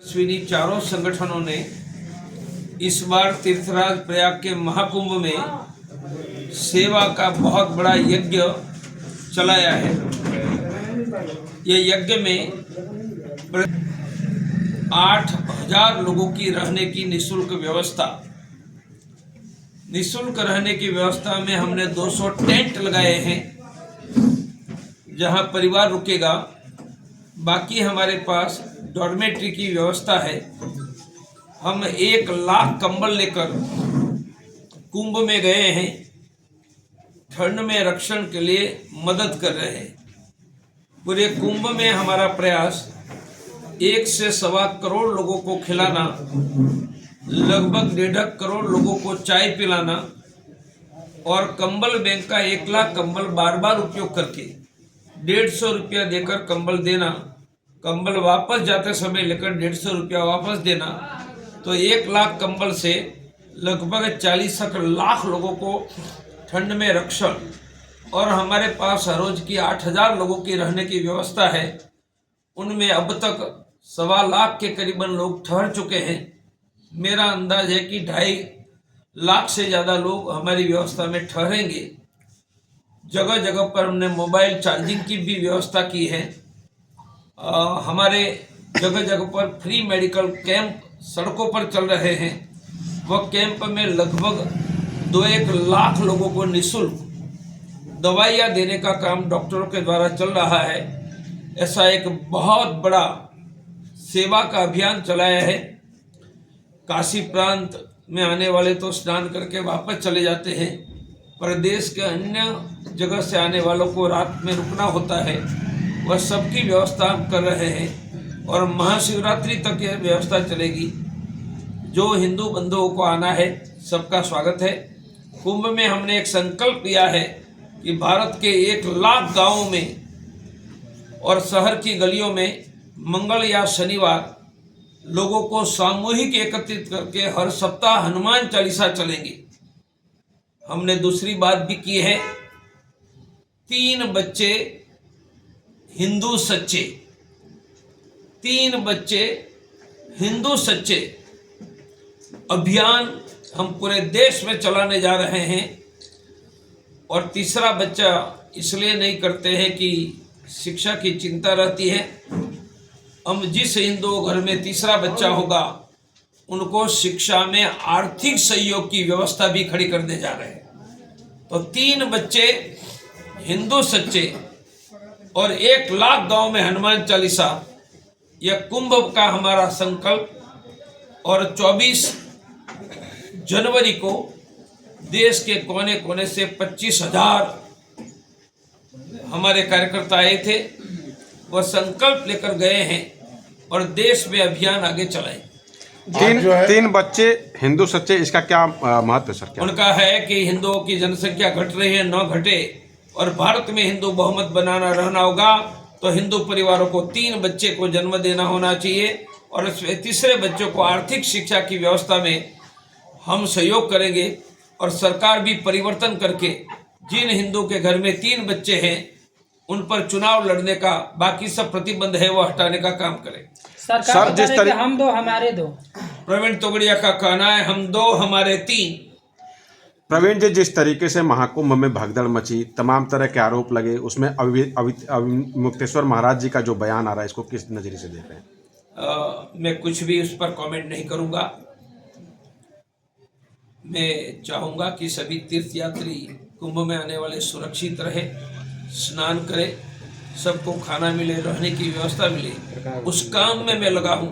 अश्विनी चारों संगठनों ने इस बार तीर्थराज प्रयाग के महाकुंभ में सेवा का बहुत बड़ा यज्ञ चलाया है। ये यज्ञ में 8,000 लोगों की रहने की निःशुल्क रहने की व्यवस्था में हमने 200 टेंट लगाए हैं जहां परिवार रुकेगा। बाकी हमारे पास डॉर्मेट्री की व्यवस्था है। हम 1 लाख कंबल लेकर कुंभ में गए हैं। ठंड में रक्षण के लिए मदद कर रहे हैं। पूरे कुंभ में हमारा प्रयास 1 से 1.25 करोड़ लोगों को खिलाना, लगभग 1.5 करोड़ लोगों को चाय पिलाना और कंबल बैंक का 1 लाख कंबल बार बार उपयोग करके 150 रुपया देकर कंबल देना, कंबल वापस जाते समय लेकर 150 रुपया वापस देना, तो 1 लाख कंबल से लगभग 40 लाख लोगों को ठंड में रक्षण। और हमारे पास हर रोज की 8,000 लोगों की रहने की व्यवस्था है। उनमें अब तक 1.25 लाख के करीबन लोग ठहर चुके हैं। मेरा अंदाज है कि 2.5 लाख से ज़्यादा लोग हमारी व्यवस्था में ठहरेंगे। जगह जगह पर हमने मोबाइल चार्जिंग की भी व्यवस्था की है। हमारे जगह जगह पर फ्री मेडिकल कैंप सड़कों पर चल रहे हैं। वह कैंप में लगभग 2-1 लाख लोगों को निःशुल्क दवाइयाँ देने का काम डॉक्टरों के द्वारा चल रहा है। ऐसा एक बहुत बड़ा सेवा का अभियान चलाया है। काशी प्रांत में आने वाले तो स्नान करके वापस चले जाते हैं, पर देश के अन्य जगह से आने वालों को रात में रुकना होता है। वह सबकी व्यवस्था हम कर रहे हैं और महाशिवरात्रि तक यह व्यवस्था चलेगी। जो हिंदू बंधुओं को आना है सबका स्वागत है। कुंभ में हमने एक संकल्प लिया है कि भारत के 1 लाख गांवों में और शहर की गलियों में मंगल या शनिवार लोगों को सामूहिक एकत्रित करके हर सप्ताह हनुमान चालीसा चलेंगे। हमने दूसरी बात भी की है, 3 बच्चे हिंदू सच्चे, 3 बच्चे हिंदू सच्चे अभियान हम पूरे देश में चलाने जा रहे हैं। और तीसरा बच्चा इसलिए नहीं करते हैं कि शिक्षा की चिंता रहती है। हम जिस हिंदू घर में तीसरा बच्चा होगा उनको शिक्षा में आर्थिक सहयोग की व्यवस्था भी खड़ी करने जा रहे हैं। तो 3 बच्चे हिंदू सच्चे और 1 लाख गांव में हनुमान चालीसा, यह कुंभ का हमारा संकल्प। और 24 जनवरी को देश के कोने कोने से 25,000 हमारे कार्यकर्ता आए थे। वह संकल्प लेकर गए हैं और देश में अभियान आगे चलाएं। 3 बच्चे हिंदू सच्चे, इसका क्या महत्व है सर? क्या उनका है कि हिंदुओं की जनसंख्या घट रही है, न घटे, और भारत में हिंदू बहुमत बनाना रहना होगा तो हिंदू परिवारों को 3 बच्चे को जन्म देना होना चाहिए। और तीसरे बच्चों को आर्थिक शिक्षा की व्यवस्था में हम सहयोग करेंगे। और सरकार भी परिवर्तन करके जिन हिंदू के घर में 3 बच्चे हैं उन पर चुनाव लड़ने का बाकी सब प्रतिबंध है वो हटाने का काम करें। सर जिस तरह हम 2 हमारे 2, प्रवीण तोगड़िया का कहना है हम 2 हमारे 3। प्रवीण जी, जिस तरीके से महाकुंभ में भगदड़ मची, तमाम तरह के आरोप लगे, उसमें मुक्तेश्वर महाराज जी का जो बयान आ रहा है, इसको किस नजरिए से देख रहे हैं? मैं कुछ भी उस पर कमेंट नहीं करूंगा। मैं चाहूँगा कि सभी तीर्थयात्री कुंभ में आने वाले सुरक्षित रहे, स्नान करें, सबको खाना मिले, रहने की व्यवस्था मिले, उस काम में मैं लगा हूँ।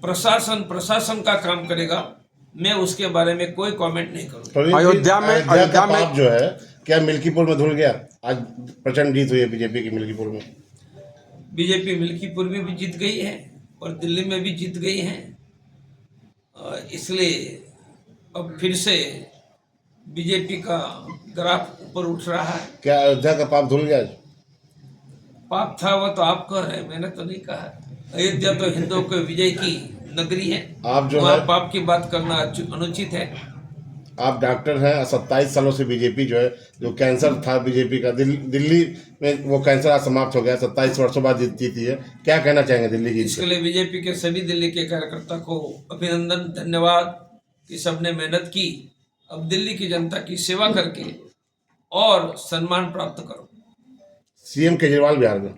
प्रशासन का काम करेगा, मैं उसके बारे में कोई कमेंट नहीं करूँगा। अयोध्या में जो है क्या मिल्कीपुर में धुल गया? आज प्रचंड जीत हुई है बीजेपी की मिल्कीपुर में। बीजेपी मिल्कीपुर में भी जीत गई है और दिल्ली में भी जीत गई है। इसलिए अब फिर से बीजेपी का ग्राफ ऊपर उठ रहा है। क्या अयोध्या का पाप धुल गया? पाप था वह तो आप कह रहे हैं, मैंने तो नहीं कहा। अयोध्या तो हिंदुओं के विजय की नगरी है। आप जो वहाँ है पाप की बात करना अनुचित है। आप डॉक्टर हैं, 27 सालों से बीजेपी जो है, जो कैंसर था बीजेपी का, दिल्ली में वो कैंसर आज समाप्त हो गया, 27 वर्षों बाद जीती है। क्या कहना चाहेंगे दिल्ली की? इसके लिए बीजेपी के सभी दिल्ली के कार्यकर्ता को अभिनंदन, धन्यवाद कि सबने मेहनत की। अब दिल्ली की जनता की सेवा करके और सम्मान प्राप्त करो। सीएम केजरीवाल बिहार में,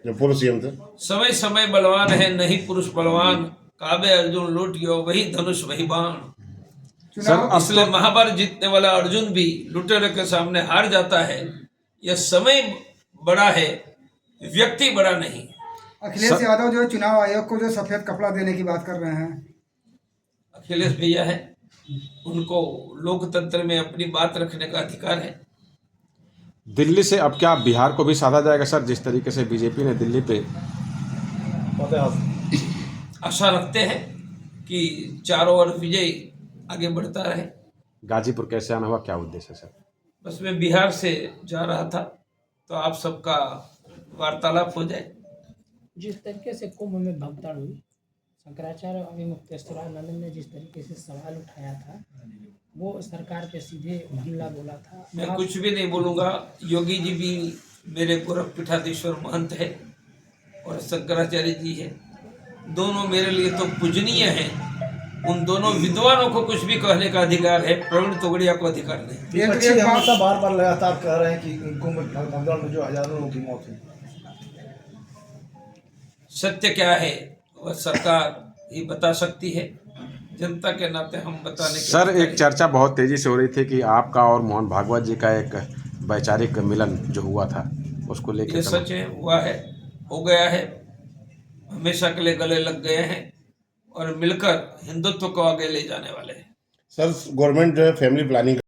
जो पूर्व सीएम थे, समय समय बलवान है, नहीं पुरुष बलवान, काबे अर्जुन लूट गयो, वही धनुष वही बाण। इसलिए महाभारत जीतने वाला अर्जुन भी लुटेरे के सामने हार जाता है। यह समय बड़ा है, व्यक्ति बड़ा नहीं। अखिलेश यादव जो चुनाव आयोग को जो सफेद कपड़ा देने की बात कर रहे हैं, अखिलेश भैया है, उनको लोकतंत्र में अपनी बात रखने का अधिकार है। दिल्ली से अब क्या बिहार को भी साधा जाएगा सर, जिस तरीके से बीजेपी ने दिल्ली पे? आशा रखते हैं कि चारों ओर विजय आगे बढ़ता रहे। गाजीपुर कैसे आना हुआ, क्या उद्देश्य है सर? बस मैं बिहार से जा रहा था तो आप सबका वार्तालाप हो जाए। जिस तरीके से कुंभ में भगदड़ हुई, शंकराचार्य अभी मुक्तेश्वरानंद ने जिस तरीके से सवाल उठाया था, वो सरकार पे सीधे हमला बोला था। मैं कुछ भी नहीं बोलूँगा। योगी जी भी मेरे गोरखपीठाधीश्वर महंत है और शंकराचार्य जी है, दोनों मेरे लिए तो पूजनीय हैं। उन दोनों विद्वानों को कुछ भी कहने का अधिकार है, प्रवीण तोगड़िया को अधिकार नहीं। विपक्षी हमेशा बार बार लगातार कह रहे हैं कि कुंभ भगदड़ में जो हजारों लोगों की मौत हुई, सत्य क्या है वह सरकार ही बता सकती है। जनता के नाते हम बताने के सर एक चर्चा बहुत तेजी से हो रही थी कि आपका और मोहन भागवत जी का एक वैचारिक मिलन जो हुआ था, उसको लेकर ये सच है, हुआ है, हो गया है, हमेशा के लिए गले लग गए हैं और मिलकर हिंदुत्व को आगे ले जाने वाले हैं। सर गवर्नमेंट जो है फैमिली प्लानिंग